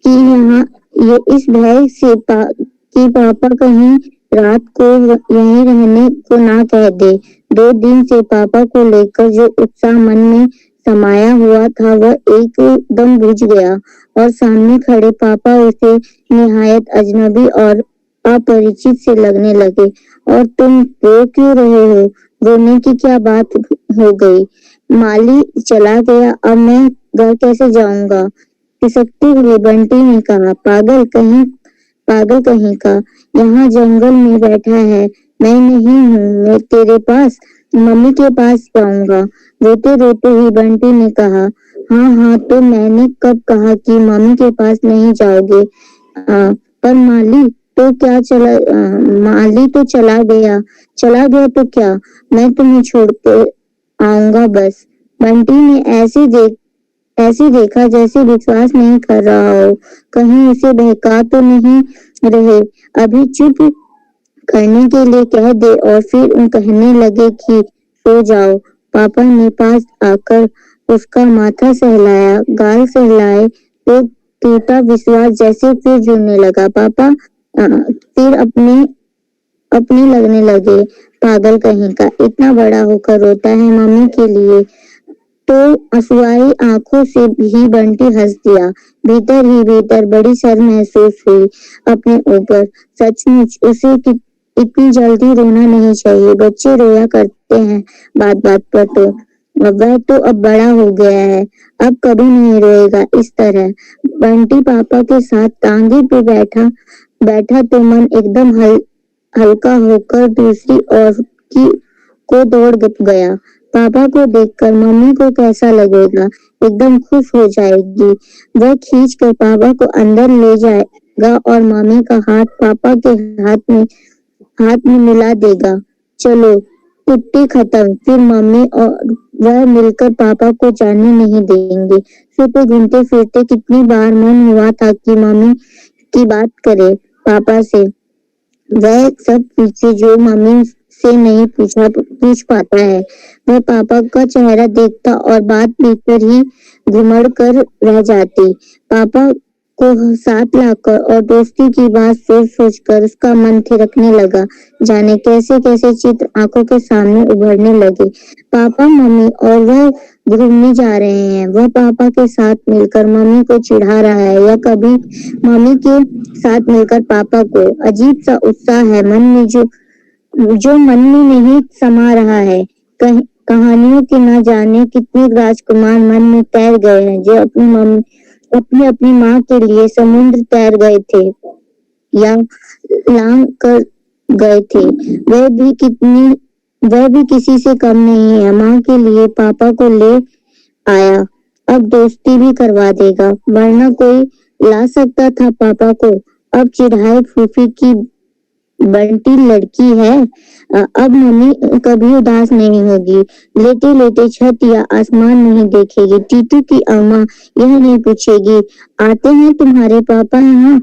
कि यहाँ ये इस भय से कि पापा कहीं रात को यहीं रहने को ना कह दे। 2 दिन से पापा को लेकर जो उत्साह मन में समाया हुआ था वह एकदम बुझ गया और सामने खड़े पापा उसे निहायत अजनबी और अपरिचित से लगने लगे। और तुम रो क्यों रहे हो? रोने की क्या बात हो गई? माली चला गया, अब मैं घर कैसे जाऊंगा? खिसकते हुए बंटी ने कहा, पागल कहीं का, यहाँ जंगल में बैठा है, मैं नहीं हूँ, मैं तेरे पास मम्मी के पास जाऊंगा। रोते रोते ही बंटी ने कहा, हाँ हाँ, तो मैंने कब कहा कि मम्मी के पास नहीं जाओगे? पर माली तो चला गया तो क्या, मैं तुम्हें छोड़ के आऊंगा बस। बंटी ने ऐसे देखा जैसे विश्वास नहीं कर रहा हो, कहीं उसे बहका तो नहीं रहे। अभी चुप करने के लिए कह दे और फिर कहने लगे कि सो जाओ। पापा ने पास आकर उसका माथा सहलाया, गाल सहलाए तो टूटा विश्वास जैसे फिर जुड़ने लगा। पापा फिर अपने लगने लगे, पागल कहीं का, इतना बड़ा होकर रोता है मम्मी के लिए। तो अश्रुआई आंखों से ही बंटी हंस दिया। भीतर ही भीतर बड़ी शर्म महसूस हुई अपने ऊपर। सचमुच उसे इतनी जल्दी रोना नहीं चाहिए, बच्चे रोया करते हैं बात बात पर। तो वह तो अब बड़ा हो गया है, अब कभी नहीं रोएगा इस तरह। बंटी पापा के साथ टांगे पे बैठा तो मन एकदम हल्का होकर दूसरी ओर की को दौड़ गया। पापा को देखकर मम्मी को कैसा लगेगा, एकदम खुश हो जाएगी। वह खींच कर पापा को अंदर ले जाएगा और मम्मी का हाथ पापा के हाथ में मिला देगा। चलो कुट्टी खत्म। फिर मम्मी और वह मिलकर पापा को जाने नहीं देंगे। सुबह घूमते फिरते कितनी बार मन हुआ था कि मम्मी की बात करे पापा से। वह सब पूछे जो मम्मी से नहीं पूछ पाता है। वह पापा का चेहरा देखता और बात भीतर ही घुमड़ कर रह जाती। पापा को साथ लाकर और दोस्ती की बात सोच सोच कर उसका मन थिरकने लगा। जाने कैसे कैसे चित्र आंखों के सामने उभरने लगे। पापा मम्मी और वह घूमने जा रहे हैं। वह पापा के साथ मिलकर मम्मी को चिढ़ा रहा है या कभी मम्मी के साथ मिलकर पापा को। अजीब सा उत्साह है मन में जो मन में नहीं समा रहा है। कहानियों के न जाने कितने राजकुमार मन में तैर गए हैं जो अपनी माँ के लिए समुद्र तैर गए थे या लांग कर गए थे। वह भी किसी से कम नहीं है। माँ के लिए पापा को ले आया, अब दोस्ती भी करवा देगा, वरना कोई ला सकता था पापा को। अब चिढ़ाए फूफी की बंटी लड़की है, अब मम्मी कभी उदास नहीं होगी, लेटे लेटे छत या आसमान नहीं देखेगी। टीटू की अम्मा यह नहीं पूछेगी, आते हैं तुम्हारे पापा यहाँ?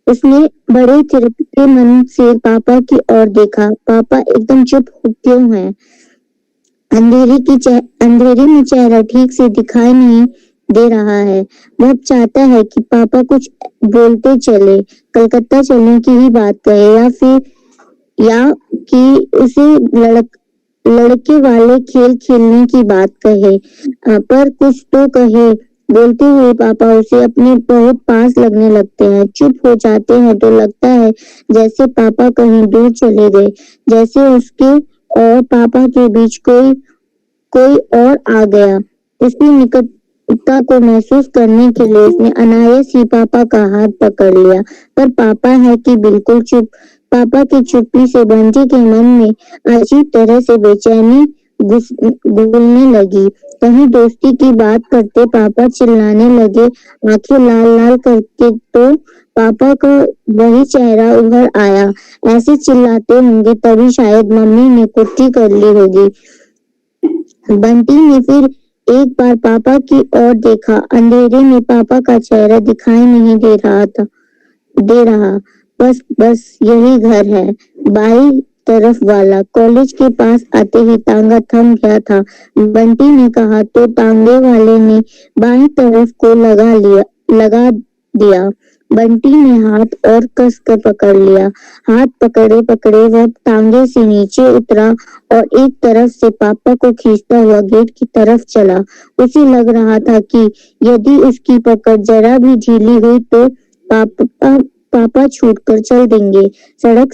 उसने बड़े तिरपते मन से पापा की ओर देखा। पापा एकदम चुप क्यों है? अंधेरे में चेहरा ठीक से दिखाई नहीं दे रहा है। वह चाहता है कि पापा कुछ बोलते चले, कलकत्ता चलने की ही बात कहे या कि उसे लड़के वाले खेल खेलने की बात कहे, पर कुछ तो कहे। बोलते हुए पापा उसे अपने बहुत पास लगने लगते हैं। चुप हो जाते हैं तो लगता है जैसे पापा कहीं दूर चले गए, जैसे उसके और पापा के बीच कोई और आ गया। उसकी निकटता को महसूस करने के लिए उसने अनायास ही पापा का हाथ पकड़ लिया, पर पापा है कि बिल्कुल चुप। पापा की चुप्पी से बंटी के मन में अजीब तरह से बेचैनी घुलने लगी। कहीं दोस्ती की बात करते पापा चिल्लाने लगे, आंखें लाल लाल करके, तो पापा का वही चेहरा उभर आया। ऐसे चिल्लाते होंगे तभी शायद मम्मी ने कुट्टी कर ली होगी। बंटी ने फिर एक बार पापा की ओर देखा। अंधेरे में पापा का चेहरा दिखाई नहीं दे रहा। बस यही घर है, बाई तरफ वाला। कॉलेज के पास आते ही तांगा थम गया था। बंटी ने कहा तो तांगे वाले ने बाई तरफ को लगा दिया। बंटी ने हाथ और कस कर पकड़ लिया। हाथ पकड़े पकड़े वह टांगे से नीचे उतरा और एक तरफ से पापा को खींचता हुआ गेट की तरफ चला। उसे लग रहा था कि यदि उसकी पकड़ जरा भी ढीली हुई तो पापा पापा छूटकर चल देंगे। सड़क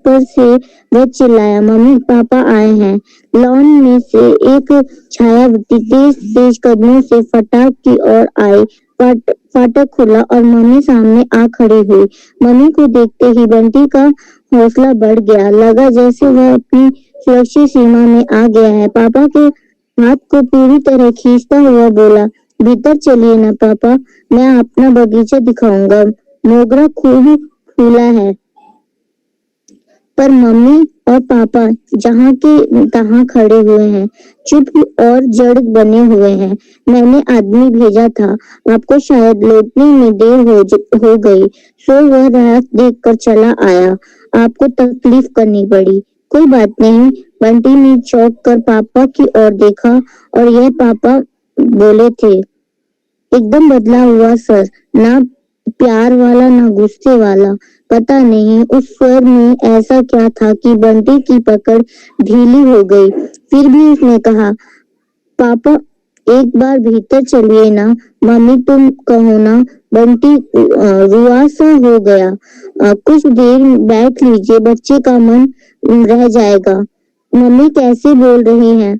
पर से वह चिल्लाया, मम्मी पापा आए हैं। लॉन में से एक छायावती तेज तेज कदमों से फाटक की ओर आई। फाटक खुला और मम्मी सामने आ खड़ी हुई। मम्मी को देखते ही बंटी का हौसला बढ़ गया। लगा जैसे वह अपनी सुरक्षित सीमा में आ गया है। पापा के हाथ को पूरी तरह खींचता हुआ बोला, भीतर चलिए ना पापा, मैं अपना बगीचा दिखाऊंगा। मोगरा खूब फूला है। पर मम्मी और पापा जहाँ के तहाँ खड़े हुए हैं, चुप और जड़ बने हुए हैं। मैंने आदमी भेजा था, आपको शायद लौटने में देर हो गई, सो वह रात देखकर चला आया। आपको तकलीफ करनी पड़ी। कोई बात नहीं। बंटी ने चौंक कर पापा की ओर देखा और यह पापा बोले थे, एकदम बदला हुआ सर, ना प्यार वाला ना गुस्से वाला। पता नहीं उस स्वर में ऐसा क्या था कि बंटी की पकड़ ढीली हो गई। फिर भी उसने कहा, पापा एक बार भीतर चलिए ना, मम्मी तुम कहो ना। बंटी रुआ सा हो गया। कुछ देर बैठ लीजिए, बच्चे का मन रह जाएगा। मम्मी कैसे बोल रही हैं?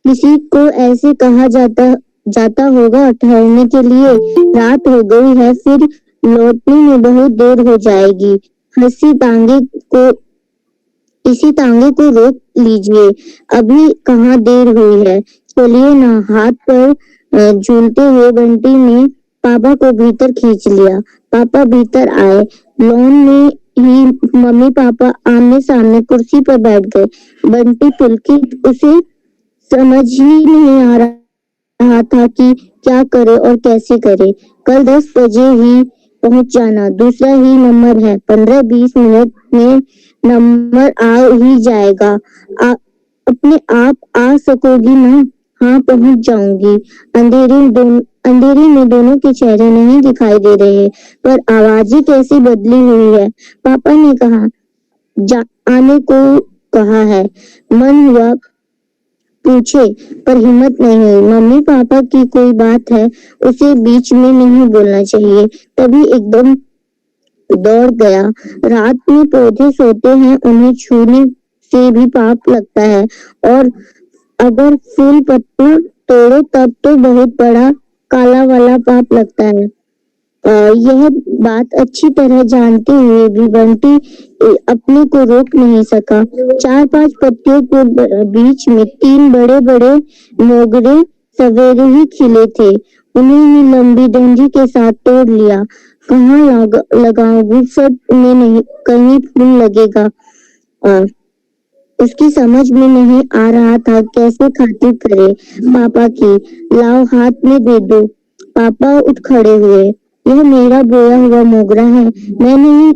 किसी को ऐसे कहा जाता जाता होगा ठहरने के लिए। रात हो गई है, फिर लौटने में बहुत देर हो जाएगी। हंसी तांगे को इसी तांगे को रोक लीजिए, अभी कहाँ देर हुई है, चलिए ना। हाथ पर झूलते हुए बंटी ने पापा को भीतर खींच लिया। पापा भीतर आए। लॉन में ही मम्मी पापा आमने सामने कुर्सी पर बैठ गए। बंटी पुलकित, उसे समझ ही नहीं आ रहा था कि क्या करे और कैसे करे। कल 10 बजे ही पहुंच जाना, दूसरा ही नंबर है, 15-20 मिनट में नंबर आ ही जाएगा। अपने आप आ सकोगी ना? हाँ पहुंच जाऊंगी। अंधेरे में दोनों के चेहरे नहीं दिखाई दे रहे, पर आवाजें कैसी बदली हुई है। पापा ने कहा, आने को कहा है। मन हुआ पूछे, पर हिम्मत नहीं हुई। मम्मी पापा की कोई बात है, उसे बीच में नहीं बोलना चाहिए। तभी एकदम दौड़ गया। रात में पौधे सोते हैं, उन्हें छूने से भी पाप लगता है, और अगर फूल पत्ता तोड़ो तब तो बहुत बड़ा काला वाला पाप लगता है। यह बात अच्छी तरह जानते हुए भी बंटी अपने को रोक नहीं सका। 4-5 पत्तियों के बीच में 3 बड़े बड़े मोगरे सवेरे ही खिले थे। उन्हें ही लंबी डंडी के साथ तोड़ लिया। कहाँ लगाऊं? गुलशन में नहीं, कहीं फूल लगेगा। उसकी समझ में नहीं आ रहा था कैसे खातिर करे पापा की। लाओ हाथ में दे दो। पापा उठ खड़े हुए। यह मेरा बोया हुआ मोगरा है, मैं ही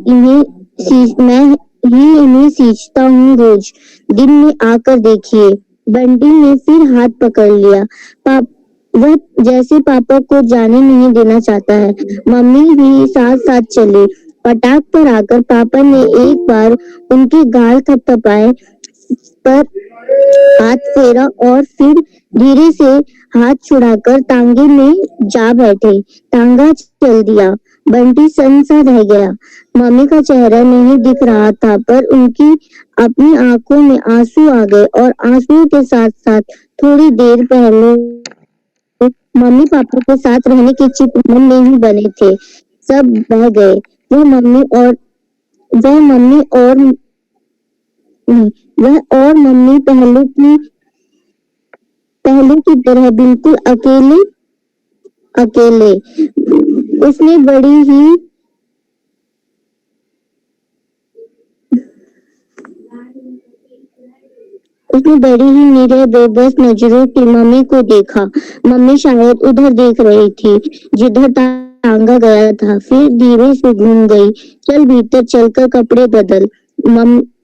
इन्हें सींचता हूँ रोज, दिन में आकर देखिए। बंटी ने फिर हाथ पकड़ लिया। वह जैसे पापा को जाने नहीं देना चाहता है। मम्मी भी साथ साथ चली। पटाक पर आकर पापा ने एक बार उनके गाल थपथपाए, पर हाथ फेरा और फिर धीरे से हाथ छुड़ाकर टांगे में जा बैठे। टांगा चल दिया। बंटी सनसा रह गया। मम्मी का चेहरा नहीं दिख रहा था, पर उनकी अपनी आंखों में आंसू आ गए, और आंसुओं के साथ साथ थोड़ी देर पहले मम्मी पापा के साथ रहने के चित्र मन में ही बने थे, सब बह गए। वह मम्मी और मम्मी पहले की तरह बिल्कुल अकेले अकेले। उसने बड़ी ही निरह बेबस नजरों से मम्मी को देखा। मम्मी शायद उधर देख रही थी जिधर टांगा गया था, फिर धीरे से घूम गई। चल भीतर चलकर कपड़े बदल,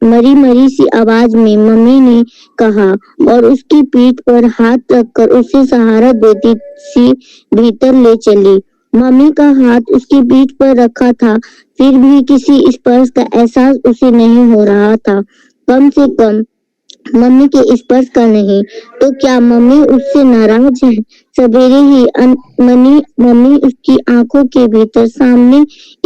मरी मरी सी आवाज में मम्मी ने कहा, और उसकी पीठ पर हाथ रखकर उसे सहारा देती सी भीतर ले चली। मम्मी का हाथ उसकी पीठ पर रखा था, फिर भी किसी स्पर्श का एहसास उसे नहीं हो रहा था। कम से कम मम्मी के स्पर्श का नहीं। तो क्या मम्मी उससे नाराज है? सवेरे ही मम्मी उसकी आंखों के भीतर सामने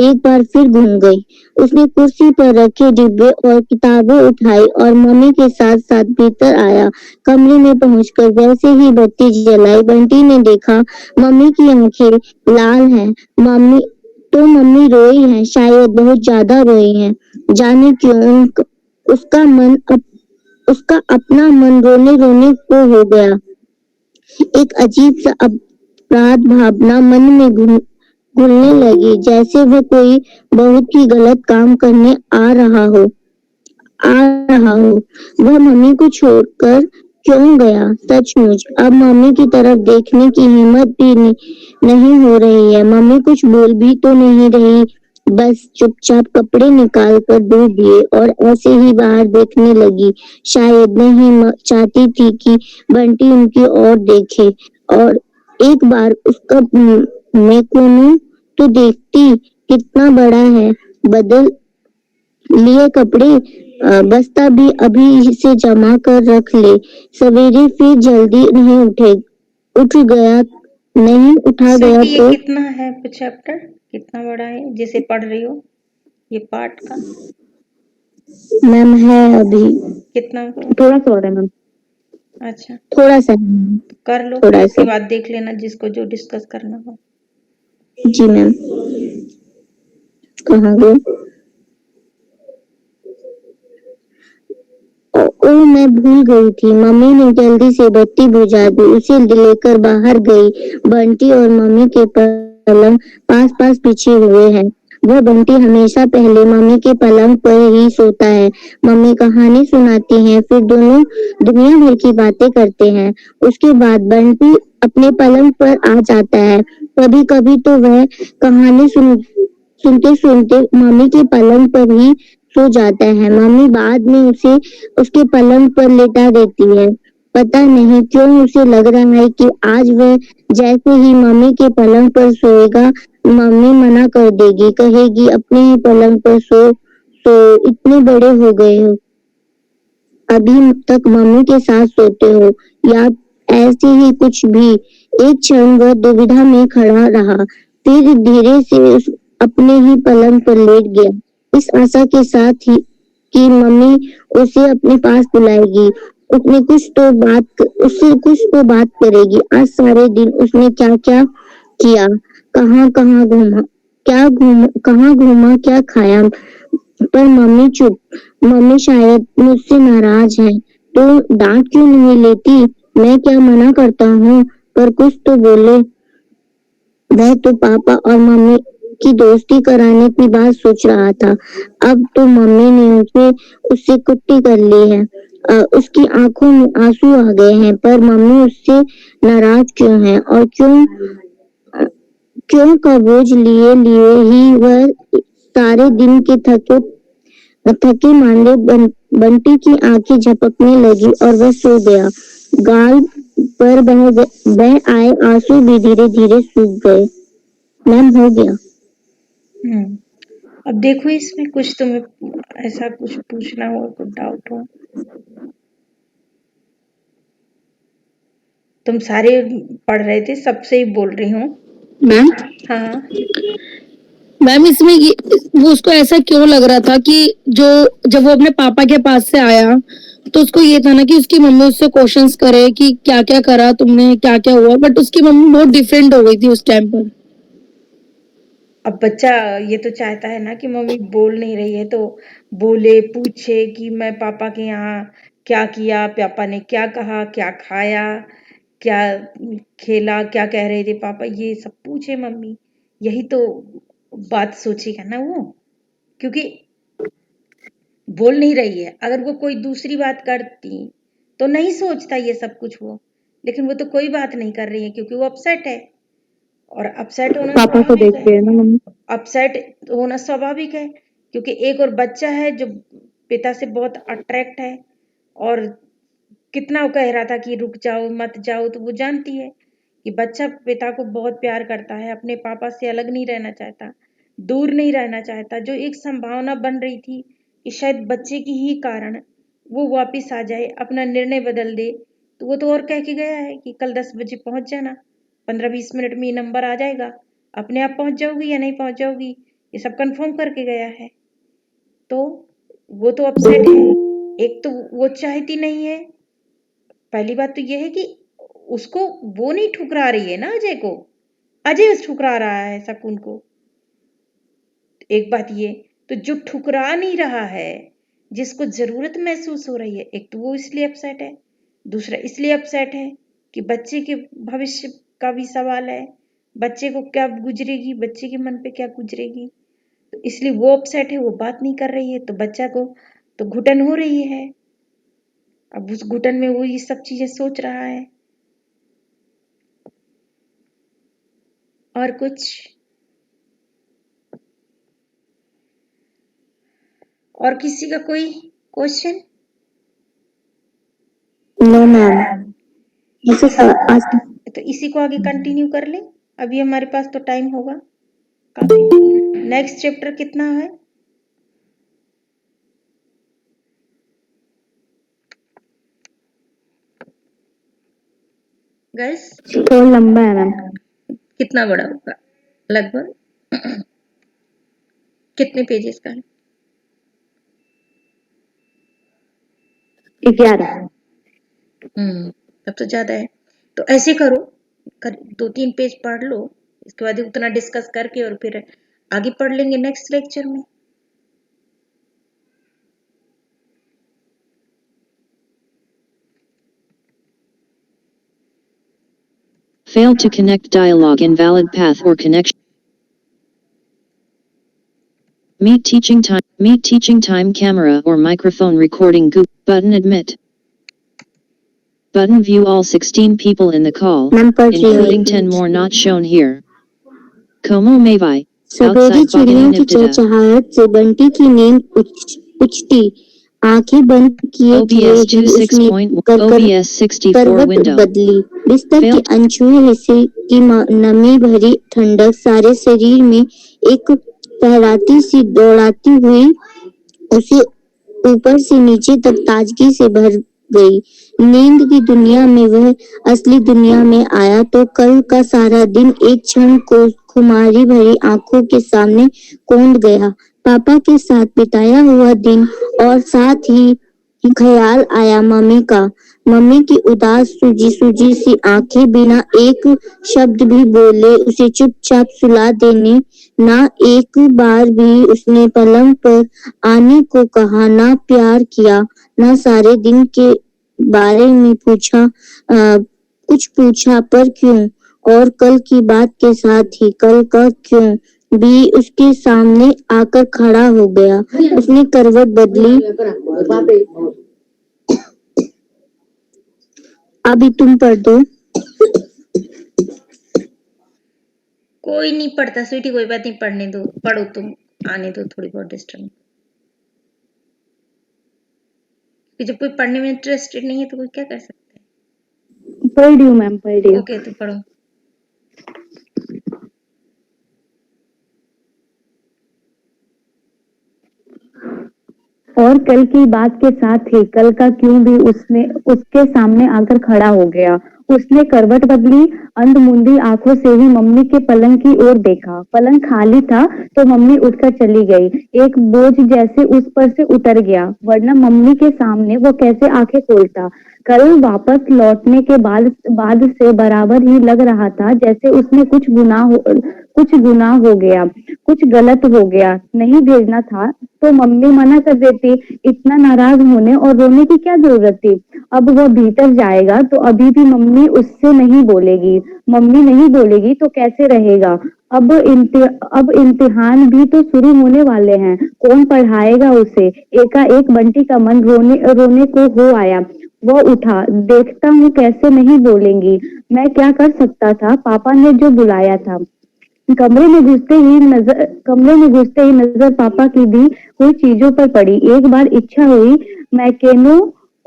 एक बार फिर घूम गई। उसने कुर्सी पर रखे डिब्बे और किताबें उठाई और मम्मी के साथ साथ भीतर आया। कमरे में पहुंचकर जैसे ही बत्ती जलाई, बंटी ने देखा मम्मी की आंखें लाल हैं। मम्मी रोई है, शायद बहुत ज्यादा रोई है। जाने क्यों उसका मन उसका अपना मन रोने रोने को हो गया। एक अजीब सा अपराध भावना मन में घुलने लगी, जैसे वो कोई बहुत ही गलत काम करने आ रहा हो। वह मम्मी को छोड़कर क्यों गया? सचमुच अब मम्मी की तरफ देखने की हिम्मत भी नहीं हो रही है। मम्मी कुछ बोल भी तो नहीं रही, बस चुपचाप कपड़े निकाल कर धो दिए और ऐसे ही बाहर देखने लगी। शायद नहीं चाहती थी कि बंटी उनकी ओर देखे और एक बार उसका मैकोनू तो देखती। कितना बड़ा है। बदल लिए कपड़े, बस्ता भी अभी से जमा कर रख ले। सवेरे फिर जल्दी नहीं उठा गया स्वीटी, ये तो कितना है चैप्टर? कितना बड़ा है जिसे पढ़ रही हो, ये पार्ट का? मैम है अभी कितना? थोड़ा सा और है मैम, अच्छा, थोड़ा सा तो कर लो, थोड़ा उसके सा। बाद देख लेना जिसको जो डिस्कस करना हो। जी मैम। कहाँ गए? ओ मैं भूल गई थी। मम्मी ने जल्दी से बत्ती बुझा दी, उसे लेकर बाहर गई। बंटी और मम्मी के पलंग पास पास बिछे हुए हैं। वह बंटी हमेशा पहले मम्मी के पलंग पर ही सोता है। मम्मी कहानी सुनाती हैं, फिर दोनों दुनिया भर की बातें करते हैं। उसके बाद बंटी अपने पलंग पर आ जाता है। कभी कभी तो वह कहानी सुनते सुनते मम्मी के पलंग पर ही सो जाता है। मम्मी बाद में उसे उसके पलंग पर लेटा देती है। पता नहीं क्यों उसे लग रहा है कि आज वह जैसे ही मम्मी के पलंग पर सोएगा, मम्मी मना कर देगी, कहेगी अपने ही पलंग पर सो इतने बड़े हो गए हो, अभी तक मम्मी के साथ सोते हो, या ऐसे ही कुछ भी। एक क्षण वह दुविधा में खड़ा रहा, फिर धीरे से अपने ही पलंग पर लेट गया, इस आशा के साथ ही कि मम्मी उसे अपने पास बुलाएगी। उससे कुछ तो बात करेगी। आज सारे दिन उसने क्या क्या किया, कहाँ कहाँ घूमा, कहाँ घूमा, क्या खाया, पर मम्मी चुप। मम्मी शायद मुझसे नाराज है, तो डांट क्यों नहीं लेती? मैं क्या मना करता हूँ, पर कुछ तो बोले। वह तो पापा और मम्मी की दोस्ती कराने की बात सोच रहा था। अब तो मम्मी ने उससे कुट्टी कर ली है। उसकी आंखों में आंसू आ गए हैं, पर मम्मी उससे नाराज क्यों है? और क्यों का बोझ लिए लिए ही वह सारे दिन के थके मांदे बंटी की आंखें झपकने लगी और वह सो गया। गाल पर बह आए आंसू भी धीरे धीरे सूख गए। मैम हो गया। अब देखो, इसमें कुछ तुम्हें ऐसा कुछ पूछना हो, कुछ डाउट हो। तुम सारे पढ़ रहे थे, सबसे ही बोल रही हूँ। मैम हाँ, मैम इसमें वो उसको ऐसा क्यों लग रहा था कि जब वो अपने पापा के पास से आया तो उसको ये था ना कि उसकी मम्मी उससे क्वेश्चंस करे कि क्या क्या करा तुमने, क्या क्या हुआ, बट उसकी मम्मी बहुत डिफरेंट हो गई थी उस टाइम पर। अब बच्चा ये तो चाहता है ना कि मम्मी बोल नहीं रही है तो बोले, पूछे कि मैं पापा के यहाँ क्या किया, पापा ने क्या कहा, क्या खाया, क्या खेला, क्या कह रहे थे पापा, ये सब पूछे मम्मी। यही तो बात सोचेगा ना वो, क्योंकि बोल नहीं रही है। अगर वो कोई दूसरी बात करती तो नहीं सोचता ये सब कुछ वो, लेकिन वो तो कोई बात नहीं कर रही है क्योंकि वो अपसेट है, और अपसेट होना पापा को स्वाभाविक देख के है। ना मम्मी। अपसेट होना स्वाभाविक है, क्योंकि एक और बच्चा है जो पिता से बहुत अट्रैक्ट है, और कितना वो कह रहा था कि रुक जाओ, मत जाओ, तो वो जानती है कि बच्चा पिता को बहुत प्यार करता है, अपने पापा से अलग नहीं रहना चाहता, दूर नहीं रहना चाहता। जो एक संभावना बन रही थी कि शायद बच्चे की ही कारण वो वापिस आ जाए, अपना निर्णय बदल दे, तो वो तो और कह के गया है कि कल 10 बजे पहुंच जाना, 15-20 मिनट में ये नंबर आ जाएगा, अपने आप पहुंच जाओगी या नहीं पहुंच जाओगी, ये सब कंफर्म करके गया है। तो वो तो अपसेट है। एक तो वो चाहती नहीं है, पहली बात तो ये है कि उसको वो नहीं ठुकरा रही है ना अजय को, अजय ठुकरा रहा है शकुन को। एक बात ये, तो जो ठुकरा नहीं रहा है, जिसको जरूरत महसूस हो रही है, एक तो वो इसलिए अपसेट है, दूसरा इसलिए अपसेट है कि बच्चे के भविष्य का भी सवाल है, बच्चे को क्या गुजरेगी, बच्चे के मन पे क्या गुजरेगी, तो इसलिए वो अपसेट है, वो बात नहीं कर रही है। तो बच्चा को तो घुटन हो रही है, अब उस घुटन में वो ये सब चीजें सोच रहा है। और कुछ, और किसी का कोई क्वेश्चन? नो मैम, आज तो इसी को आगे कंटिन्यू कर ले, अभी हमारे पास तो टाइम होगा काफी। नेक्स्ट चैप्टर कितना है? गाइस तो लंबा है मैम। कितना बड़ा होगा लगभग? कितने पेजेस का है? 11। तब तो ज्यादा है। तो ऐसे करो, 2-3 पेज पढ़ लो, इसके बाद उतना डिस्कस करके और फिर आगे पढ़ लेंगे नेक्स्ट लेक्चर में। Failed to connect dialogue invalid path or connection. Meet teaching time camera or microphone recording button admit. Button view all 16 people in the call, including 10 more not shown here. Como me vai? सवेरे चिड़ियों की चहचहाहट से बंटी की नींद उचटी, आंखें बंद किए OBS 26.1 OBS 64 window. बदली, बिस्तर के अनछुए हिस्से की नमी भरी ठंडक सारे शरीर में एक फहराती सी दौड़ाती हुई उसे ऊपर से नीचे तक ताजगी से भर गई। नींद की दुनिया में वह असली दुनिया में आया तो कल का सारा दिन एक क्षण को खुमारी भरी आंखों के सामने कौंध गया। पापा के साथ बिताया हुआ दिन और साथ ही ख्याल आया मम्मी का। मम्मी की उदास सूजी सूजी सी आंखें बिना एक शब्द भी बोले उसे चुपचाप सुला देने, ना एक बार भी उसने पलंग पर आने को कहा, ना प्यार किया, ना सारे दिन के बारे में पूछा, कुछ पूछा पर क्यों, और कल की बात के साथ ही कल का क्यों भी उसके सामने आकर खड़ा हो गया। उसने करवट बदली, अभी तुम पढ़ दो। कोई नहीं पढ़ता स्वीटी, कोई बात नहीं, पढ़ने दो, पढ़ो तुम, आने दो थोड़ी बहुत डिस्टर्ब। जब कोई पढ़ने में इंटरेस्टेड नहीं है तो कोई क्या कर सकता है? पढ़ रही हूँ मैम, पढ़ रही हूँ। ओके, तो पढ़ो। और कल की बात के साथ ही कल का क्यों भी उसके सामने आकर खड़ा हो गया। उसने करवट बदली, अंधमुंदी आंखों से ही मम्मी के पलंग की ओर देखा। पलंग खाली था तो मम्मी उठकर चली गई। एक बोझ जैसे उस पर से उतर गया, वरना मम्मी के सामने वो कैसे आंखें खोलता। कल वापस लौटने के बाद से बराबर ही लग रहा था जैसे उसने कुछ गुनाह हो गया, कुछ गलत हो गया। नहीं भेजना था तो मम्मी मना कर देती, इतना नाराज होने और रोने की क्या जरूरत थी। अब वो भीतर जाएगा तो अभी भी मम्मी उससे नहीं बोलेगी, मम्मी नहीं बोलेगी तो कैसे रहेगा। अब इम्तिहान भी तो शुरू होने वाले हैं, कौन पढ़ाएगा उसे। एकाएक बंटी का मन रोने को हो आया। वो उठा, देखता हूँ कैसे नहीं बोलेंगी, मैं क्या कर सकता था, पापा ने जो बुलाया था। कमरे में घुसते ही नजर पापा की दी हुई चीजों पर पड़ी। एक बार इच्छा हुई मैकेनो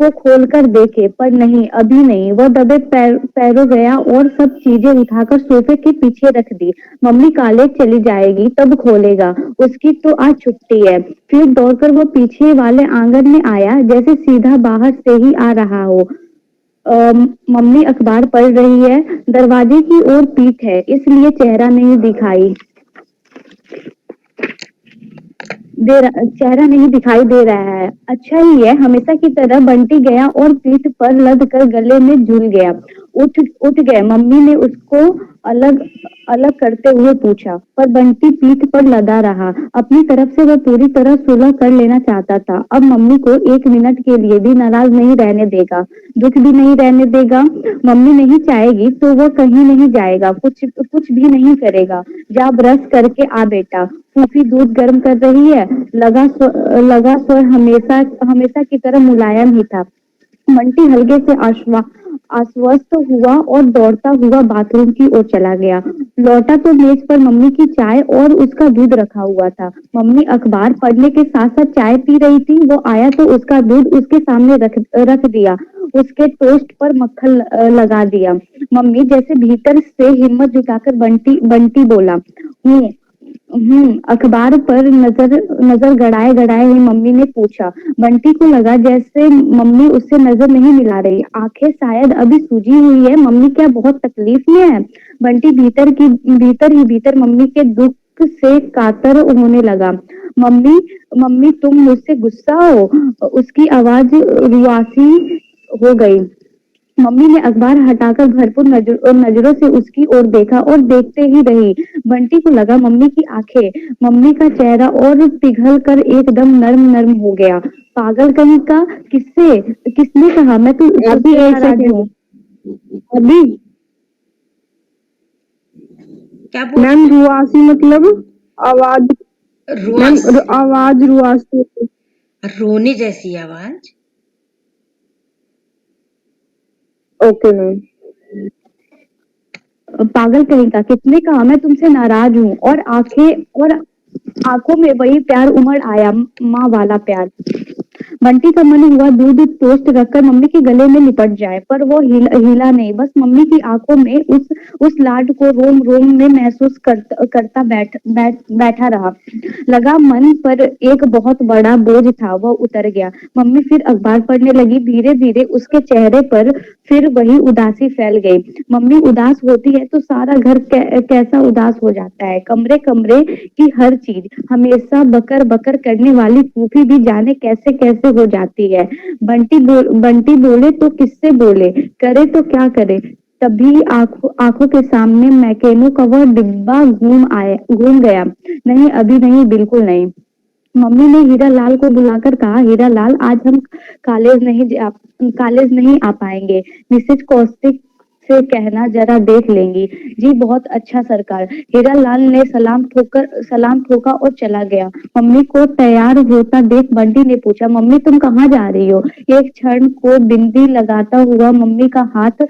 उसको खोलकर देखे, पर नहीं, अभी नहीं। वह दबे पैरों गया और सब चीजें उठाकर सोफे के पीछे रख दी। मम्मी कॉलेज चली जाएगी तब खोलेगा, उसकी तो आज छुट्टी है। फिर दौड़कर वो पीछे वाले आंगन में आया, जैसे सीधा बाहर से ही आ रहा हो। मम्मी अखबार पढ़ रही है, दरवाजे की ओर पीठ है, इसलिए चेहरा नहीं दिखाई चेहरा नहीं दिखाई दे रहा है। अच्छा ही है, हमेशा की तरह बंटी गया और पीठ पर लद कर गले में झूल गया। उठ गए, मम्मी ने उसको अलग अलग करते हुए पूछा, पर बंटी पीठ पर लदा रहा। अपनी तरफ से वह पूरी तरह सुलह कर लेना चाहता था। अब मम्मी को एक मिनट के लिए भी नाराज नहीं रहने देगा, दुख भी नहीं रहने देगा। मम्मी नहीं चाहेगी तो वो कहीं नहीं जाएगा, कुछ भी नहीं करेगा। जा ब्रश करके आ बेटा, फूफी दूध गर्म कर रही है। लगा स्वर हमेशा हमेशा की तरह मुलायम ही था। बंटी हल्के से आश्वस्त हुआ और दौड़ता हुआ बाथरूम की ओर चला गया। लौटा तो मेज पर मम्मी की चाय और उसका दूध रखा हुआ था। मम्मी अखबार पढ़ने के साथ साथ चाय पी रही थी। वो आया तो उसका दूध उसके सामने रख दिया, उसके टोस्ट पर मक्खन लगा दिया। मम्मी जैसे भीतर से हिम्मत जुटाकर बंटी बोला, अखबार पर नजर गड़ाए गड़ाए ही मम्मी ने पूछा। बंटी को लगा जैसे मम्मी उससे नजर नहीं मिला रही, आंखें शायद अभी सूजी हुई है। मम्मी क्या बहुत तकलीफ में है? बंटी भीतर ही भीतर मम्मी के दुख से कातर होने लगा। मम्मी मम्मी तुम मुझसे गुस्सा हो? उसकी आवाज रुआसी हो गई। मम्मी ने अखबार हटाकर भरपूर नजरों से उसकी ओर देखा और देखते ही रही। बंटी को लगा मम्मी की आंखें, मम्मी का चेहरा और पिघल कर एकदम नर्म नर्म हो गया। पागल कहीं का, किसने कहा मैं तो अभी एक सेकंड अभी क्या बोल मैम रुआसी मतलब आवाज, मैम रुआस आवाज रुआसी। रोने जैसी आवाज। Okay ma'am. पागल कहीं का, किसने कहा मैं तुमसे नाराज हूँ? और आंखों में वही प्यार उमड़ आया, माँ वाला प्यार। बंटी का मन हुआ दूध टोस्ट रखकर मम्मी के गले में लिपट जाए, पर वो हिला नहीं। बस मम्मी की आंखों में उस लाड को रोम रोम में महसूस करता बैठा रहा। लगा मन पर एक बहुत बड़ा बोझ था, वो उतर गया। मम्मी फिर अखबार पढ़ने लगी। धीरे धीरे उसके चेहरे पर फिर वही उदासी फैल गई। मम्मी उदास होती है तो सारा घर कैसा उदास हो जाता है। कमरे कमरे की हर चीज, हमेशा बकर बकर करने वाली फूफी भी जाने कैसे कैसे हो जाती है। बंटी बोले तो किससे बोले, करे तो क्या करे। तभी आंखों के सामने मैकेनो का वह डिब्बा घूम गया। नहीं, अभी नहीं, बिल्कुल नहीं। मम्मी ने हीरा लाल को बुलाकर कहा, हीरा लाल, आज हम कॉलेज नहीं आ पाएंगे। मिसेज कौशिक से कहना जरा देख लेंगी। जी बहुत अच्छा सरकार। हीरा लाल ने सलाम ठोका और चला गया। मम्मी को तैयार होता देख बंटी ने पूछा, मम्मी तुम कहाँ जा रही हो? एक क्षण को बिंदी लगाता हुआ मम्मी का हाथ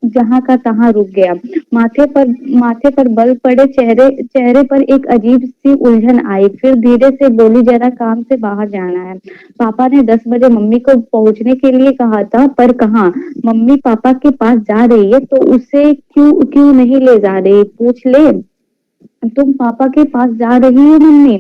जहाँ का तहाँ रुक गया। माथे पर बल पड़े, चेहरे पर एक अजीब सी उलझन आई। फिर धीरे से बोली, जरा काम से बाहर जाना है। पापा ने 10 बजे मम्मी को पहुंचने के लिए कहा था, पर कहाँ? मम्मी पापा के पास जा रही है तो उसे क्यों नहीं ले जा रही? पूछ ले, तुम पापा के पास जा रही हो मम्मी?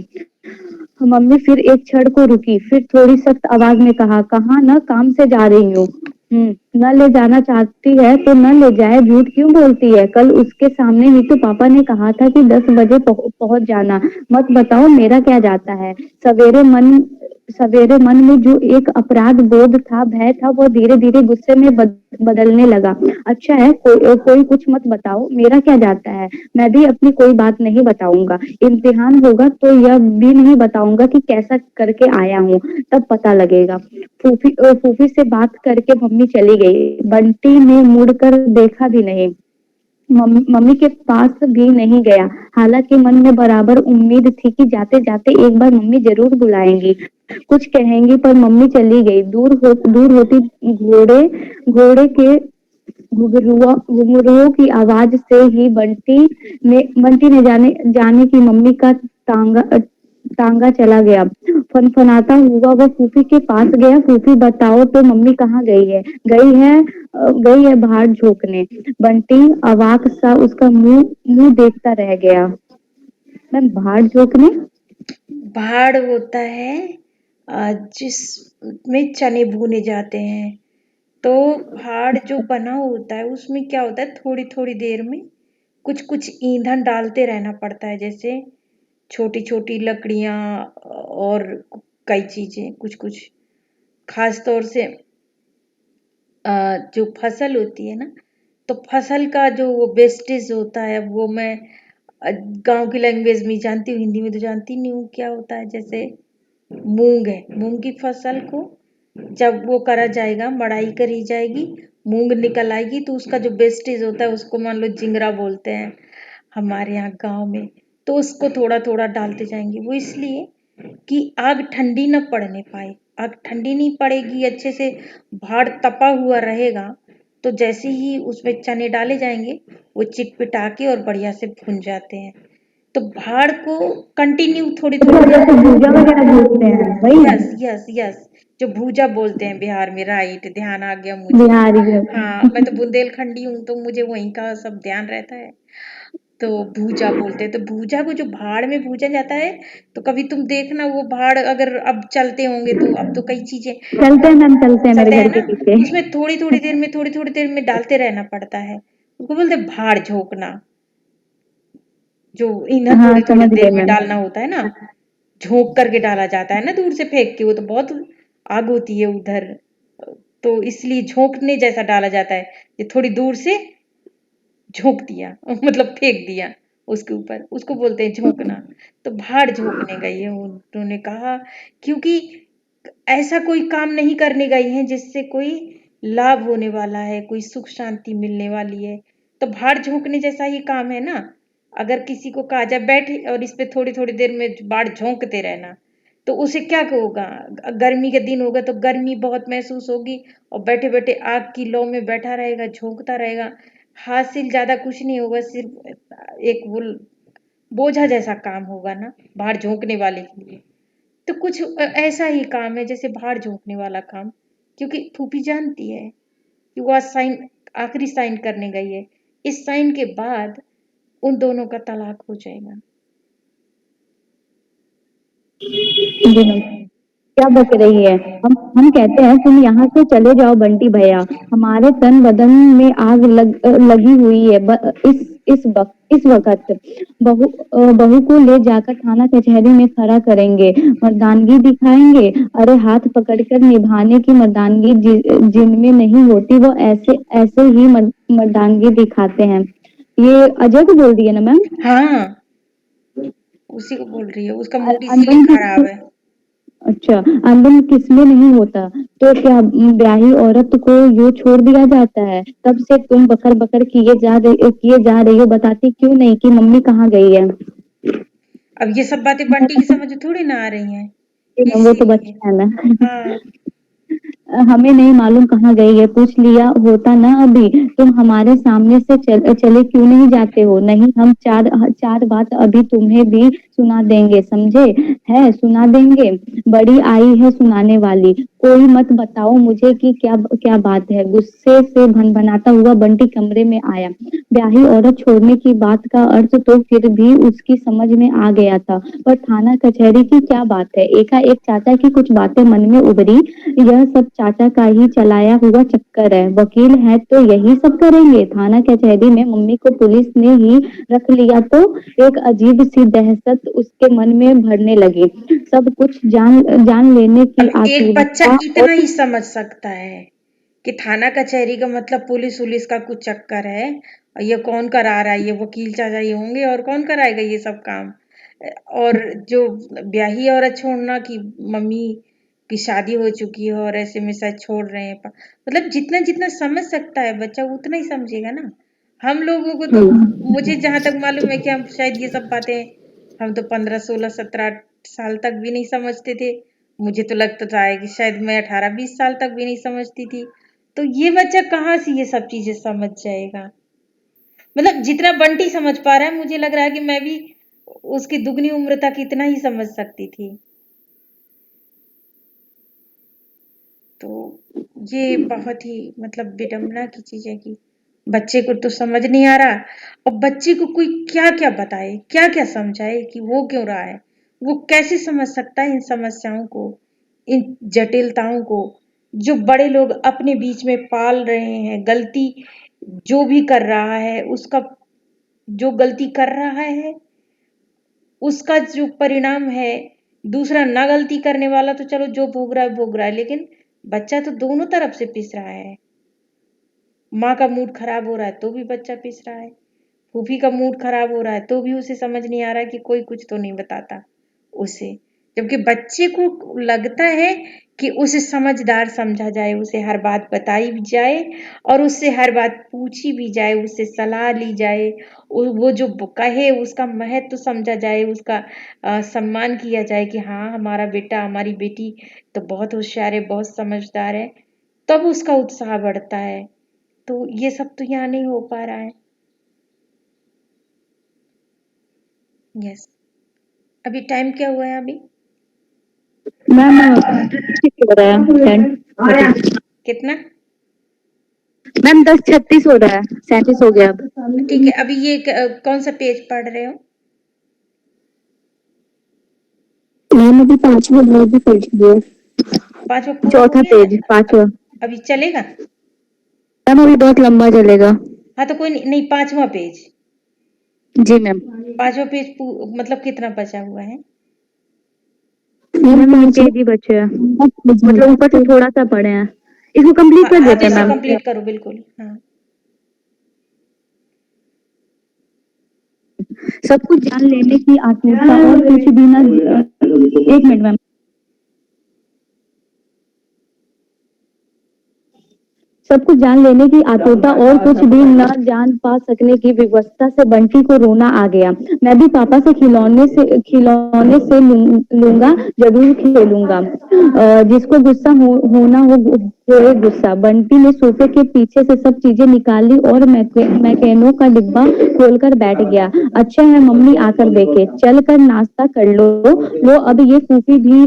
मम्मी फिर एक क्षण को रुकी, फिर थोड़ी सख्त आवाज में कहा, कहाँ ना, काम से जा रही हूँ। न ले जाना चाहती है तो न ले जाए, झूठ क्यों बोलती है? कल उसके सामने ही तो पापा ने कहा था कि 10 बजे पहुंच जाना। मत बताओ मेरा क्या जाता है। सवेरे मन में जो एक अपराध बोध था, भय था, वो धीरे धीरे गुस्से में बदलने लगा। अच्छा है, कोई कुछ मत बताओ, मेरा क्या जाता है। मैं भी अपनी कोई बात नहीं बताऊंगा। इम्तिहान होगा तो यह भी नहीं बताऊंगा कि कैसा करके आया हूँ, तब पता लगेगा। फूफी से बात करके मम्मी चली गई। बंटी ने मुड़कर देखा भी नहीं, मम्मी के पास भी नहीं गया। हालांकि मन में बराबर उम्मीद थी कि जाते जाते एक बार मम्मी जरूर बुलाएंगी, कुछ कहेंगी, पर मम्मी चली गई। दूर होती घोड़े के घुंघरुओं की आवाज से ही बंटी ने जाने की मम्मी का तांगा चला गया। फनफनाता हुआ वो फूफी के पास गया। फूफी बताओ तो मम्मी कहाँ गई है? गई है बाहर झोंकने। बंटी अवाक सा उसका मुंह मुंह देखता रह गया। मैम बाहर झोंकने? भाड़ होता है जिसमें चने भुने जाते हैं। तो भाड़ जो बना होता है उसमें क्या होता है, थोड़ी थोड़ी देर में कुछ कुछ ईंधन डालते रहना पड़ता है, जैसे छोटी छोटी लकड़ियां और कई चीजें कुछ कुछ। खास तौर से जो फसल होती है ना, तो फसल का जो वो वेस्टेज होता है वो मैं गांव की लैंग्वेज में जानती हूँ, हिंदी में तो जानती नहीं हूँ क्या होता है। जैसे मूंग है, मूंग की फसल को जब वो करा जाएगा, मड़ाई करी जाएगी, मूंग निकल आएगी, तो उसका जो वेस्टेज होता है उसको मान लो जिंगरा बोलते हैं हमारे यहाँ गांव में। तो उसको थोड़ा थोड़ा डालते जाएंगे, वो इसलिए कि आग ठंडी न पड़ने पाए। आग ठंडी नहीं पड़ेगी, अच्छे से भाड़ तपा हुआ रहेगा, तो जैसे ही उसमें चने डाले जाएंगे वो चिटपिटा के और बढ़िया से भुन जाते हैं। तो भाड़ को कंटिन्यू थोड़ी थोड़ी अच्छा, जैसे भूजा वगैरह बोलते हैं वही? यस यस यस, जो भूजा बोलते हैं बिहार में, राइट, ध्यान आ गया मुझे। बिहारी है। हाँ, मैं तो बुंदेलखंडी हूँ तो मुझे वहीं का सब ध्यान रहता है। तो भूजा बोलते हैं, तो भूजा को जो भाड़ में भूजा जाता है, तो कभी तुम देखना वो भाड़ अगर अब चलते होंगे, तो अब तो कई चीजें चलते हैं मैम, चलते हैं मेरे चलते हैं घर ना, के पीछे। तो उसमें थोड़ी थोड़ी देर में डालते रहना पड़ता है। उसको बोलते हैं भाड़ झोंकना। जो ईंधन हाँ थोड़ी थोड़ी समझ गए देर में मैम। डालना होता है ना, झोंक करके डाला जाता है ना, दूर से फेंक के, वो तो बहुत आग होती है उधर, तो इसलिए झोंकने जैसा डाला जाता है। ये थोड़ी दूर से झोंक दिया मतलब फेंक दिया उसके ऊपर, उसको बोलते हैं झोंकना। तो भाड़ झोंकने गई है उन्होंने कहा, क्योंकि ऐसा कोई काम नहीं करने गई है जिससे कोई लाभ होने वाला है, कोई सुख शांति मिलने वाली है। तो भाड़ झोंकने जैसा ही काम है ना। अगर किसी को कहा जाए बैठ और इस पे थोड़ी थोड़ी देर में भाड़ झोंकते रहना, तो उसे क्या होगा, गर्मी के दिन होगा तो गर्मी बहुत महसूस होगी, और बैठे बैठे आग की लौ में बैठा रहेगा, झोंकता रहेगा, हासिल ज्यादा कुछ नहीं होगा, सिर्फ एक वो बोझा जैसा काम होगा ना भाड़ झोंकने वाले के लिए। तो कुछ ऐसा ही काम है जैसे भाड़ झोंकने वाला काम, क्योंकि फूफी जानती है कि वो आज साइन, आखिरी साइन करने गई है, इस साइन के बाद उन दोनों का तलाक हो जाएगा। जी मैम। क्या बक रही है? हम कहते हैं तुम यहाँ से चले जाओ बंटी भैया, हमारे तन बदन में आग लगी हुई है। इस वक्त बहू को ले जाकर थाना कचहरी में खड़ा करेंगे, मर्दानगी दिखाएंगे। अरे हाथ पकड़कर निभाने की मर्दानगी जिनमें नहीं होती वो ऐसे ऐसे ही मर्दानगी दिखाते हैं। ये अजय को बोल दिए ना मैम? हाँ, उसी को बोल रही है, उसका मूड इसीलिए अनबन खराब है। अच्छा, अनबन किसमें नहीं होता? तो क्या ब्याही औरत को यूं छोड़ दिया जाता है? तब से तुम बकर बकर किए जा रही हो, बताती क्यों नहीं कि मम्मी कहाँ गई है? अब ये सब बातें बंटी की समझ में थोड़ी ना आ रही हैं, वो तो इसीलिए। बच्चा है ना। हाँ, हमें नहीं मालूम कहाँ गई है, पूछ लिया होता ना अभी। तुम हमारे सामने से चले क्यों नहीं जाते हो? नहीं, हम चार चार बात अभी तुम्हें भी सुना देंगे, समझे? है सुना देंगे। बड़ी आई है सुनाने वाली, कोई मत बताओ मुझे कि क्या क्या बात है। गुस्से से भनभनाता हुआ बंटी कमरे में आया। ब्याही औरत छोड़ने की बात का अर्थ तो फिर भी उसकी समझ में आ गया था, पर थाना कचहरी की क्या बात है? एकाएक चाचा की कुछ बातें मन में उभरी। यह सब चाचा का ही चलाया हुआ चक्कर है, वकील है तो यही सब करेंगे। थाना कचहरी में मम्मी को पुलिस ने ही रख लिया तो एक अजीब सी दहशत उसके मन में भरने लगी। सब कुछ जान लेने की अब एक बच्चा आतुरता इतना और ही समझ सकता है कि थाना कचहरी का मतलब पुलिस उलिस का कुछ चक्कर है, और ये कौन करा रहा है, ये वकील चाचा ही होंगे, और कौन कराएगा ये सब काम। और जो ब्याही औरत छोड़ना की मम्मी की शादी हो चुकी है और ऐसे में शायद छोड़ रहे हैं, मतलब जितना जितना समझ सकता है बच्चा उतना ही समझेगा ना। हम लोगों को तो, मुझे जहां तक मालूम है कि हम शायद ये सब बातें, हम तो 15 16 17 साल तक भी नहीं समझते थे। मुझे तो लगता था है कि शायद मैं 18 20 साल तक भी नहीं समझती थी। तो ये बच्चा कहाँ से ये सब चीजें समझ जाएगा। मतलब जितना बंटी समझ पा रहा है, मुझे लग रहा है कि मैं भी उसकी दुगनी उम्र तक इतना ही समझ सकती थी। ये बहुत ही मतलब विडंबना की चीज है कि बच्चे को तो समझ नहीं आ रहा और बच्चे को कोई क्या क्या बताए, क्या क्या समझाए कि वो क्यों रहा है, वो कैसे समझ सकता है इन समस्याओं को, इन जटिलताओं को जो बड़े लोग अपने बीच में पाल रहे हैं। गलती जो भी कर रहा है उसका, जो गलती कर रहा है उसका जो परिणाम है, दूसरा ना गलती करने वाला तो चलो जो भोग रहा है भोग रहा है, लेकिन बच्चा तो दोनों तरफ से पिस रहा है। माँ का मूड खराब हो रहा है तो भी बच्चा पिस रहा है, फूफी का मूड खराब हो रहा है तो भी उसे समझ नहीं आ रहा कि कोई कुछ तो नहीं बताता उसे, जबकि बच्चे को लगता है कि उसे समझदार समझा जाए, उसे हर बात बताई भी जाए और उससे हर बात पूछी भी जाए, उससे सलाह ली जाए, वो जो कहे उसका महत्व समझा जाए, उसका सम्मान किया जाए कि हाँ हमारा बेटा हमारी बेटी तो बहुत होशियार है, बहुत समझदार है, तब उसका उत्साह बढ़ता है। तो ये सब तो यहाँ नहीं हो पा रहा है। यस, अभी टाइम क्या हुआ है अभी? मैम 10:36 हो रहा है 10:30। कितना? मैम 10:36 हो रहा है, 37 हो गया अब। ठीक है, अभी ये कौन सा पेज पढ़ रहे हो? मैम अभी 5वां अध्याय भी पढ़ लिया। 5वां पूरा हो चौथा गया? पेज, 5वां। अभी चलेगा? मैम अभी बहुत लंबा चलेगा। हाँ तो कोई नहीं, नहीं 5वां पेज, जी मैम। 5वां पेज मतलब कितना बचा हुआ है? मैम 3 5वां पेज ही बचे हैं, अध्याय। मतलब ऊपर से थोड़ा सा पढ़े हैं। इसको कंप्लीट हाँ कर हाँ तो देते हैं इसे मैम। कंप्लीट करो बिल्कुल। हाँ सब कुछ जान लेने की आतुरता और कुछ भी ना। एक मिनट मैम। सब कुछ जान लेने की आतुरता और कुछ भी न जान पा सकने की विवशता से बंटी को रोना आ गया। मैं भी पापा से खिलौने से लूंगा, जरूर खेलूंगा। जिसको गुस्सा होना होए गुस्सा। बंटी ने सोफे के पीछे से सब चीजें निकाली और मैकेनो का डिब्बा खोलकर बैठ गया। अच्छा है मम्मी आकर देखे, चल कर नाश्ता कर लो अब ये फूफी भी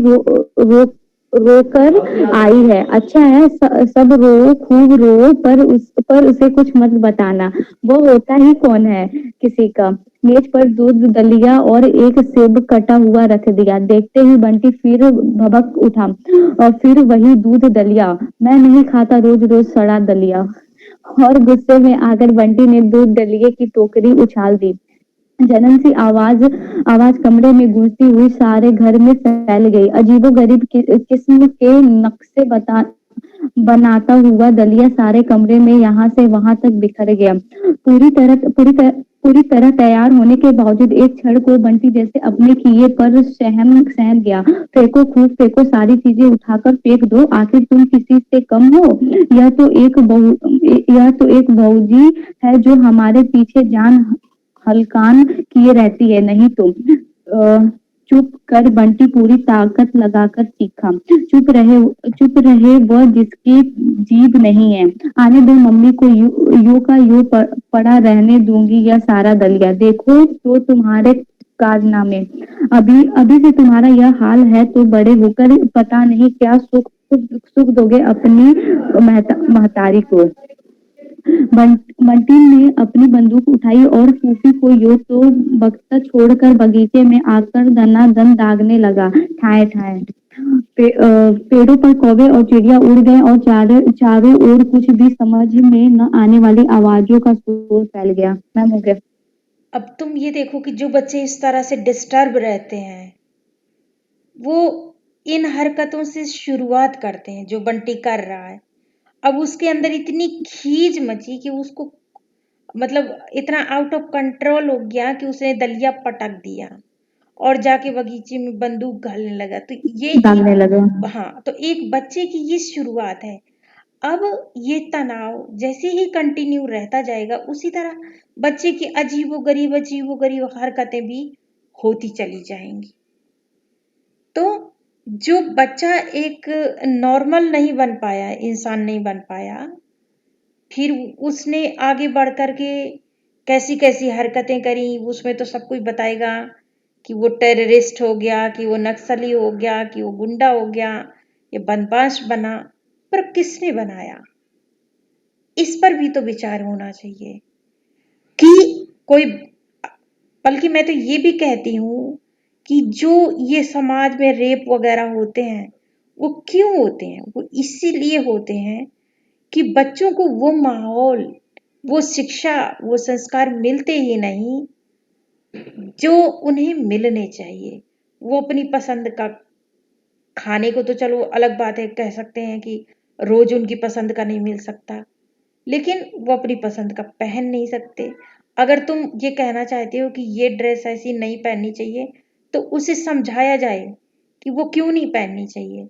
रोकर आई है। अच्छा है सब रो खूब रो, पर उसे कुछ मत बताना। वो होता ही कौन है किसी का। मेज पर दूध दलिया और एक सेब कटा हुआ रख दिया। देखते ही बंटी फिर भबक उठा और फिर वही दूध दलिया। मैं नहीं खाता रोज रोज सड़ा दलिया। और गुस्से में आकर बंटी ने दूध दलिये की टोकरी उछाल दी। जलन सी आवाज आवाज कमरे में गूंजती हुई सारे घर में फैल गई। अजीबोगरीब किस्म के नक्शे बनाता हुआ दलिया सारे कमरे में यहाँ से वहां तक बिखर गया। पूरी तरह तैयार होने के बावजूद एक क्षण को बंटी जैसे अपने किए पर सहम गया। फेंको खूब फेंको, सारी चीजें उठाकर फेंक दो, आखिर तुम किसी से कम हो। यह तो एक बहूजी है जो हमारे पीछे जान हलकान किए रहती है, नहीं तो। चुप कर बंटी पूरी ताकत लगाकर चीखा। चुप रहे वह जिसकी जीभ नहीं है। आने दो मम्मी को, यू का यू पड़ा रहने दूंगी यह सारा दलिया। देखो तो तुम्हारे कारनामे। अभी अभी से तुम्हारा यह हाल है तो बड़े होकर पता नहीं क्या सुख दोगे अपनी महतारी को। बंटी ने अपनी बंदूक उठाई और फूफी को यो तो बख्ता छोड़कर बगीचे में आकर दनादन दागने लगा। ठाए ठाए पेड़ों पर कौवे और चिड़िया उड़ गए और चारों ओर कुछ भी समझ में न आने वाली आवाजों का शोर फैल गया। मैम हो गया। अब तुम ये देखो कि जो बच्चे इस तरह से डिस्टर्ब रहते हैं वो इन हरकतों से शुरुआत करते हैं जो बंटी कर रहा है। अब उसके अंदर इतनी खीज मची कि उसको मतलब इतना आउट ऑफ कंट्रोल हो गया कि उसने दलिया पटक दिया और जाके बगीचे में बंदूक घालने लगा। तो ये दागने लगा। हाँ तो एक बच्चे की ये शुरुआत है। अब ये तनाव जैसे ही कंटिन्यू रहता जाएगा उसी तरह बच्चे की अजीबोगरीब हरकतें भी होती चली जाएंगी। तो जो बच्चा एक नॉर्मल नहीं बन पाया, इंसान नहीं बन पाया, फिर उसने आगे बढ़ कर के कैसी कैसी हरकतें करी, उसमें तो सब कुछ बताएगा कि वो टेररिस्ट हो गया, कि वो नक्सली हो गया, कि वो गुंडा हो गया, ये बदमाश बना। पर किसने बनाया? इस पर भी तो विचार होना चाहिए कि कोई, बल्कि मैं तो ये भी कहती हूँ कि जो ये समाज में रेप वगैरह होते हैं, वो क्यों होते हैं? वो इसीलिए होते हैं कि बच्चों को वो माहौल, वो शिक्षा, वो संस्कार मिलते ही नहीं जो उन्हें मिलने चाहिए। वो अपनी पसंद का खाने को तो चलो अलग बात है, कह सकते हैं कि रोज उनकी पसंद का नहीं मिल सकता, लेकिन वो अपनी पसंद का पहन नहीं सकते। अगर तुम ये कहना चाहते हो कि ये ड्रेस ऐसी नहीं पहननी चाहिए, तो उसे समझाया जाए कि वो क्यों नहीं पहननी चाहिए,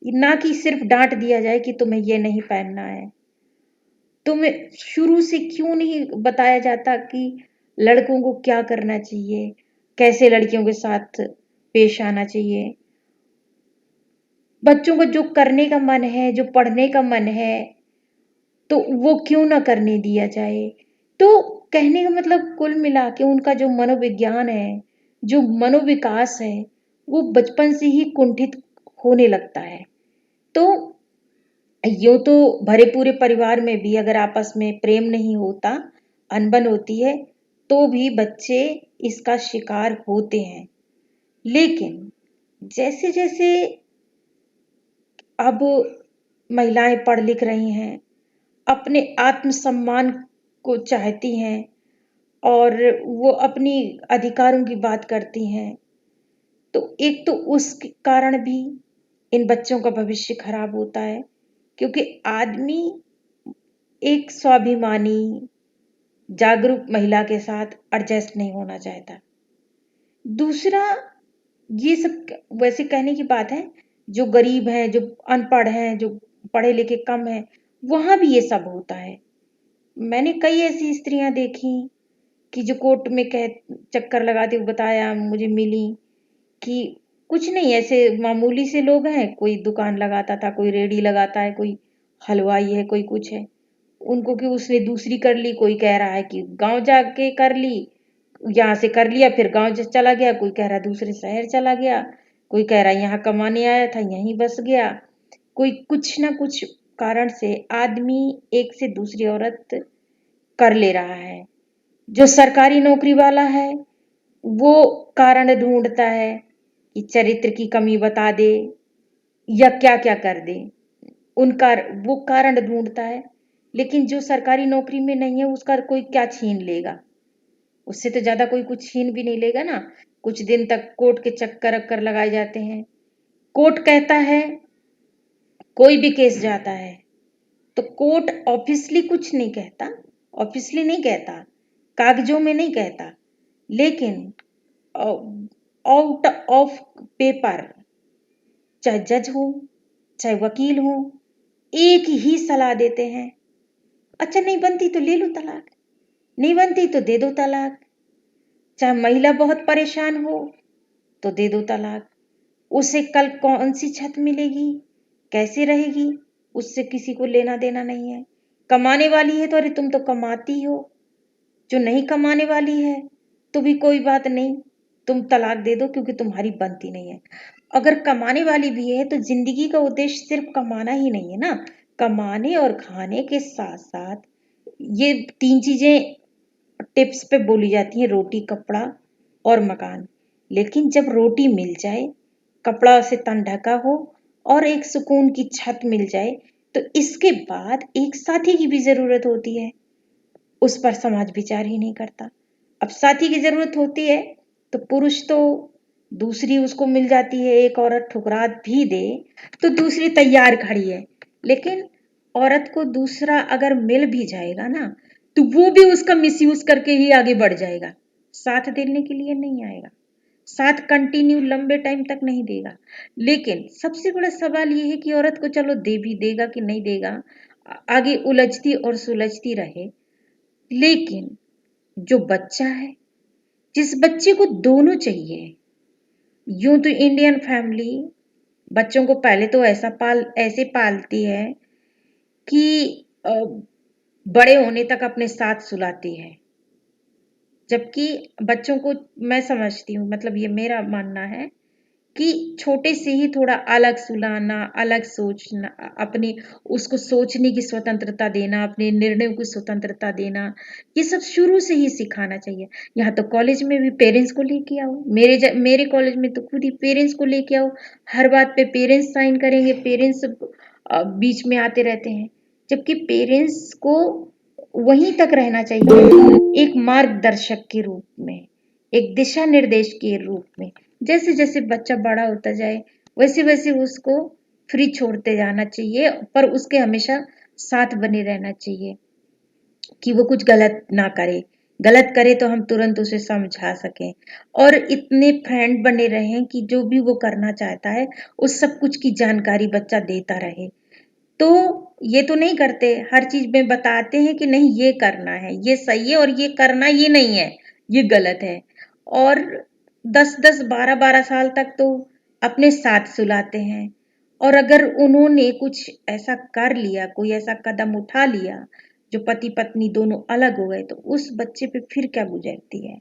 ना कि सिर्फ डांट दिया जाए कि तुम्हें ये नहीं पहनना है। तुम्हें शुरू से क्यों नहीं बताया जाता कि लड़कों को क्या करना चाहिए, कैसे लड़कियों के साथ पेश आना चाहिए। बच्चों को जो करने का मन है, जो पढ़ने का मन है, तो वो क्यों ना करने दिया जाए। तो कहने का मतलब कुल मिला के उनका जो मनोविज्ञान है, जो मनोविकास है, वो बचपन से ही कुंठित होने लगता है। तो यूं तो भरे पूरे परिवार में भी अगर आपस में प्रेम नहीं होता, अनबन होती है, तो भी बच्चे इसका शिकार होते हैं। लेकिन जैसे जैसे अब महिलाएं पढ़ लिख रही हैं, अपने आत्मसम्मान को चाहती हैं और वो अपनी अधिकारों की बात करती हैं, तो एक तो उस कारण भी इन बच्चों का भविष्य खराब होता है, क्योंकि आदमी एक स्वाभिमानी जागरूक महिला के साथ एडजस्ट नहीं होना चाहता। दूसरा, ये सब वैसे कहने की बात है, जो गरीब हैं, जो अनपढ़ हैं, जो पढ़े लिखे कम हैं, वहां भी ये सब होता है। मैंने कई ऐसी स्त्रियां देखी कि जो कोर्ट में कह चक्कर लगाते हुए बताया मुझे मिली कि कुछ नहीं, ऐसे मामूली से लोग हैं, कोई दुकान लगाता था, कोई रेडी लगाता है, कोई हलवाई है, कोई कुछ है। उनको कि उसने दूसरी कर ली, कोई कह रहा है कि गांव जाके कर ली, यहाँ से कर लिया फिर गांव चला गया, कोई कह रहा दूसरे शहर चला गया, कोई कह रहा यहाँ कमाने आया था यहीं बस गया। कोई कुछ ना कुछ कारण से आदमी एक से दूसरी औरत कर ले रहा है। जो सरकारी नौकरी वाला है, वो कारण ढूंढता है कि चरित्र की कमी बता दे या क्या क्या कर दे, उनका वो कारण ढूंढता है। लेकिन जो सरकारी नौकरी में नहीं है, उसका कोई क्या छीन लेगा? उससे तो ज्यादा कोई कुछ छीन भी नहीं लेगा ना। कुछ दिन तक कोर्ट के चक्कर अक्कर लगाए जाते हैं। कोर्ट कहता है, कोई भी केस जाता है तो कोर्ट ऑफिशियली कुछ नहीं कहता, ऑफिशियली नहीं कहता, कागजों में नहीं कहता, लेकिन आउट ऑफ पेपर, चाहे जज हो चाहे वकील हो, एक ही सलाह देते हैं, अच्छा नहीं बनती तो ले लो तलाक, नहीं बनती तो दे दो तलाक। चाहे महिला बहुत परेशान हो तो दे दो तलाक। उसे कल कौन सी छत मिलेगी, कैसे रहेगी, उससे किसी को लेना देना नहीं है। कमाने वाली है तो अरे तुम तो कमाती हो, जो नहीं कमाने वाली है तो भी कोई बात नहीं, तुम तलाक दे दो क्योंकि तुम्हारी बनती नहीं है। अगर कमाने वाली भी है तो जिंदगी का उद्देश्य सिर्फ कमाना ही नहीं है ना। कमाने और खाने के साथ साथ ये तीन चीजें टिप्स पे बोली जाती हैं, रोटी कपड़ा और मकान। लेकिन जब रोटी मिल जाए, कपड़ा से तन ढका हो और एक सुकून की छत मिल जाए, तो इसके बाद एक साथी की भी जरूरत होती है। उस पर समाज विचार ही नहीं करता। अब साथी की जरूरत होती है तो पुरुष तो दूसरी उसको मिल जाती है, एक औरत ठुकरा भी दे तो दूसरी तैयार खड़ी है। लेकिन औरत को दूसरा अगर मिल भी जाएगा ना, तो वो भी उसका मिसयूज करके ही आगे बढ़ जाएगा, साथ देने के लिए नहीं आएगा, साथ कंटिन्यू लंबे टाइम तक नहीं देगा। लेकिन सबसे बड़ा सवाल ये है कि औरत को चलो दे भी देगा कि नहीं देगा, आगे उलझती और सुलझती रहे। लेकिन जो बच्चा है, जिस बच्चे को दोनों चाहिए, यूं तो इंडियन फैमिली बच्चों को पहले तो ऐसे पालती है कि बड़े होने तक अपने साथ सुलाती है। जबकि बच्चों को, मैं समझती हूँ, मतलब ये मेरा मानना है कि छोटे से ही थोड़ा अलग सुलाना, अलग सोचना, अपनी उसको सोचने की स्वतंत्रता देना, अपने निर्णयों की स्वतंत्रता देना, ये सब शुरू से ही सिखाना चाहिए। यहाँ तो कॉलेज में भी पेरेंट्स को लेके आओ, मेरे कॉलेज में तो खुद ही पेरेंट्स को लेके आओ, हर बात पे पेरेंट्स साइन करेंगे, पेरेंट्स बीच में आते रहते हैं, जबकि पेरेंट्स को वहीं तक रहना चाहिए एक मार्गदर्शक के रूप में, एक दिशा निर्देश के रूप में। जैसे जैसे बच्चा बड़ा होता जाए वैसे वैसे उसको फ्री छोड़ते जाना चाहिए, पर उसके हमेशा साथ बने रहना चाहिए कि वो कुछ गलत ना करे। गलत करे तो हम तुरंत उसे समझा सकें, और इतने फ्रेंड बने रहें कि जो भी वो करना चाहता है उस सब कुछ की जानकारी बच्चा देता रहे। तो ये तो नहीं करते, हर चीज में बताते हैं कि नहीं ये करना है, ये सही है, और ये करना ये नहीं है, ये गलत है। और 10-10, 12-12 साल तक तो अपने साथ सुलाते हैं, और अगर उन्होंने कुछ ऐसा कर लिया, कोई ऐसा कदम उठा लिया जो पति पत्नी दोनों अलग हो गए, तो उस बच्चे पे फिर क्या गुजरती है।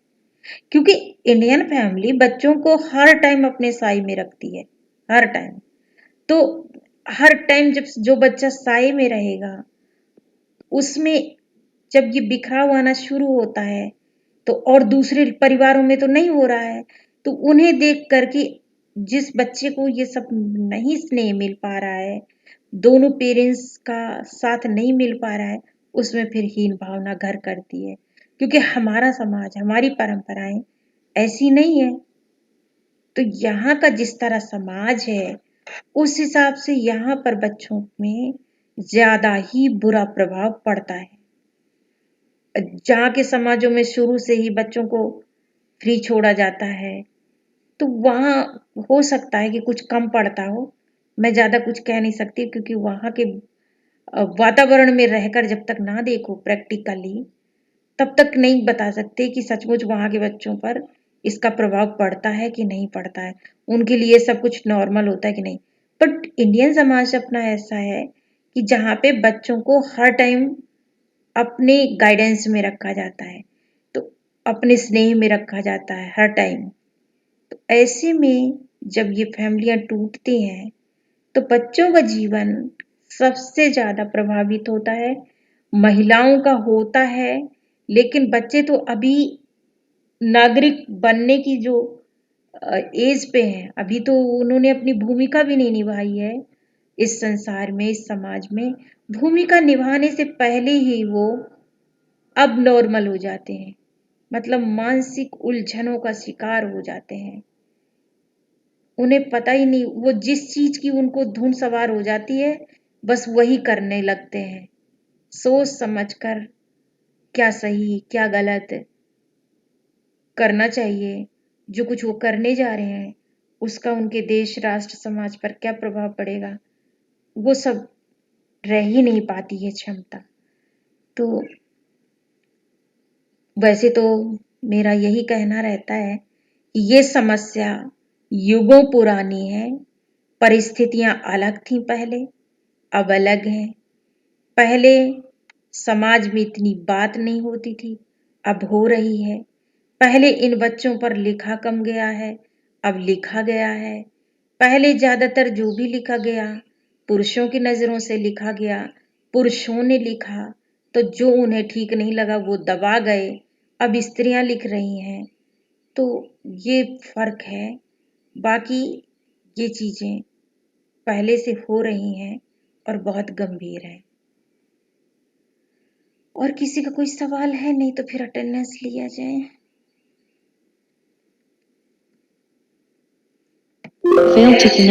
क्योंकि इंडियन फैमिली बच्चों को हर टाइम अपने साई में रखती है, हर टाइम। तो हर टाइम जब जो बच्चा साए में रहेगा, उसमें जब ये बिखराव आना शुरू होता है, तो और दूसरे परिवारों में तो नहीं हो रहा है, तो उन्हें देख कर कि जिस बच्चे को ये सब नहीं स्नेह मिल पा रहा है, दोनों पेरेंट्स का साथ नहीं मिल पा रहा है, उसमें फिर हीन भावना घर करती है। क्योंकि हमारा समाज, हमारी परंपराएं ऐसी नहीं है। तो यहाँ का जिस तरह समाज है, उस हिसाब से यहाँ पर बच्चों में ज्यादा ही बुरा प्रभाव पड़ता है। जहाँ के समाजों में शुरू से ही बच्चों को फ्री छोड़ा जाता है, तो वहाँ हो सकता है कि कुछ कम पड़ता हो। मैं ज्यादा कुछ कह नहीं सकती, क्योंकि वहाँ के वातावरण में रहकर जब तक ना देखो प्रैक्टिकली, तब तक नहीं बता सकते कि सचमुच वहाँ के बच्चों पर इसका प्रभाव पड़ता है कि नहीं पड़ता है, उनके लिए सब कुछ नॉर्मल होता है कि नहीं। बट इंडियन समाज अपना ऐसा है कि जहाँ पे बच्चों को हर टाइम अपने गाइडेंस में रखा जाता है, तो अपने स्नेह में रखा जाता है हर टाइम। तो ऐसे में जब ये फैमिलियां टूटती हैं, तो बच्चों का जीवन सबसे ज्यादा प्रभावित होता है, महिलाओं का होता है। लेकिन बच्चे तो अभी नागरिक बनने की जो एज पे हैं, अभी तो उन्होंने अपनी भूमिका भी नहीं निभाई है इस संसार में, इस समाज में। भूमिका निभाने से पहले ही वो अब नॉर्मल हो जाते हैं, मतलब मानसिक उलझनों का शिकार हो जाते हैं। उन्हें पता ही नहीं, वो जिस चीज की उनको धुन सवार हो जाती है, बस वही करने लगते हैं, सोच समझकर क्या सही क्या गलत करना चाहिए। जो कुछ वो करने जा रहे हैं, उसका उनके देश, राष्ट्र, समाज पर क्या प्रभाव पड़ेगा, वो सब रह ही नहीं पाती है क्षमता। तो वैसे तो मेरा यही कहना रहता है कि ये समस्या युगों पुरानी है, परिस्थितियां अलग थी पहले, अब अलग हैं। पहले समाज में इतनी बात नहीं होती थी, अब हो रही है। पहले इन बच्चों पर लिखा कम गया है, अब लिखा गया है। पहले ज्यादातर जो भी लिखा गया, पुरुषों की नजरों से लिखा गया, पुरुषों ने लिखा, तो जो उन्हें ठीक नहीं लगा वो दबा गए, अब स्त्रियां लिख रही हैं। तो ये फर्क है। बाकी ये चीजें पहले से हो रही हैं और बहुत गंभीर है। और किसी का कोई सवाल है? नहीं तो फिर अटेंडेंस लिया जाए। Failed to connect.